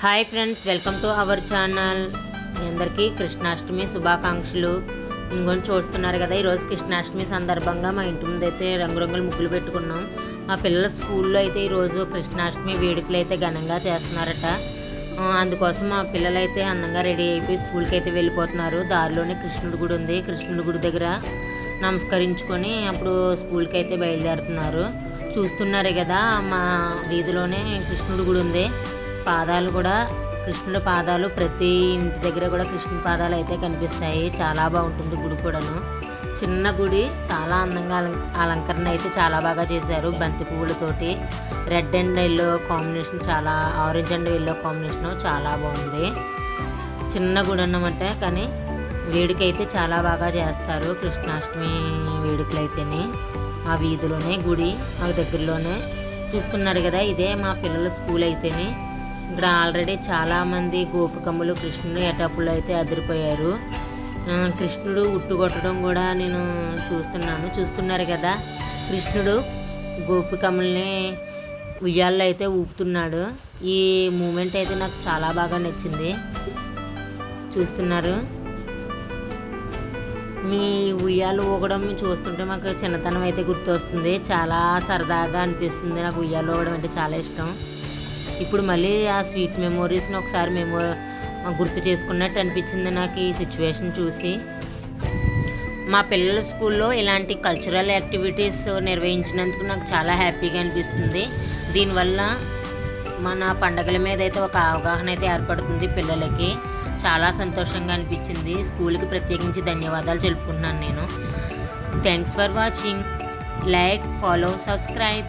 Hi friends, welcome to our channel. మీ అందరికీ కృష్ణాష్టమి శుభాకాంక్షలు. ఇంకొని చూస్తున్నారు కదా, ఈరోజు కృష్ణాష్టమి సందర్భంగా మా ఇంటి ముందు అయితే రంగురంగుల ముగ్గులు పెట్టుకున్నాం. మా పిల్లల స్కూల్లో అయితే ఈరోజు కృష్ణాష్టమి వేడుకలు అయితే ఘనంగా చేస్తున్నారట. అందుకోసం మా పిల్లలు అయితే అందంగా రెడీ అయిపోయి స్కూల్కి అయితే వెళ్ళిపోతున్నారు. దారిలోనే కృష్ణుడి గుడి ఉంది. కృష్ణుడి గుడి దగ్గర నమస్కరించుకొని అప్పుడు స్కూల్కి అయితే బయలుదేరుతున్నారు. చూస్తున్నారే కదా, మా వీధిలోనే కృష్ణుడి గుడి ఉంది. పాదాలు కూడా కృష్ణుడి పాదాలు, ప్రతి ఇంటి దగ్గర కూడా కృష్ణుడి పాదాలు అయితే కనిపిస్తాయి. చాలా బాగుంటుంది గుడి కూడాను. చిన్న గుడి, చాలా అందంగా అలంకరణ అయితే చాలా బాగా చేశారు. బంతి పువ్వులతోటి రెడ్ అండ్ ఎల్లో కాంబినేషన్, చాలా ఆరెంజ్ అండ్ ఎల్లో కాంబినేషన్ చాలా బాగుంది. చిన్న గుడి అన్నమాట, కానీ వేడుక అయితే చాలా బాగా చేస్తారు. కృష్ణాష్టమి వేడుకలు అయితేనే ఆ వీధిలోనే గుడి, ఆ దగ్గరలోనే చూస్తున్నారు కదా, ఇదే మా పిల్లల స్కూల్ అయితేనే. ఇక్కడ ఆల్రెడీ చాలామంది గోపికమ్మలు కృష్ణుడు ఎటప్పులు అయితే అదిరిపోయారు. కృష్ణుడు ఉట్టుకొట్టడం కూడా నేను చూస్తున్నారు కదా, కృష్ణుడు గోపికమ్మల్ని ఉయ్యాల్లో అయితే ఊపుతున్నాడు. ఈ మూమెంట్ అయితే నాకు చాలా బాగా నచ్చింది. చూస్తున్నారు, మీ ఉయ్యాలు ఊగడం చూస్తుంటే మాకు చిన్నతనం అయితే గుర్తొస్తుంది. చాలా సరదాగా అనిపిస్తుంది. నాకు ఉయ్యాలు ఊగడం అంటే చాలా ఇష్టం. ఇప్పుడు మళ్ళీ ఆ స్వీట్ మెమోరీస్ని ఒకసారి గుర్తు చేసుకున్నట్టు అనిపించింది నాకు ఈ సిచ్యువేషన్ చూసి. మా పిల్లల స్కూల్లో ఇలాంటి కల్చరల్ యాక్టివిటీస్ నిర్వహించినందుకు నాకు చాలా హ్యాపీగా అనిపిస్తుంది. దీనివల్ల మన పండగల మీద అయితే ఒక అవగాహన అయితే ఏర్పడుతుంది పిల్లలకి. చాలా సంతోషంగా అనిపించింది. స్కూల్కి ప్రత్యేకించి ధన్యవాదాలు తెలుపుకుంటున్నాను నేను. Thanks for watching. Like, follow, subscribe.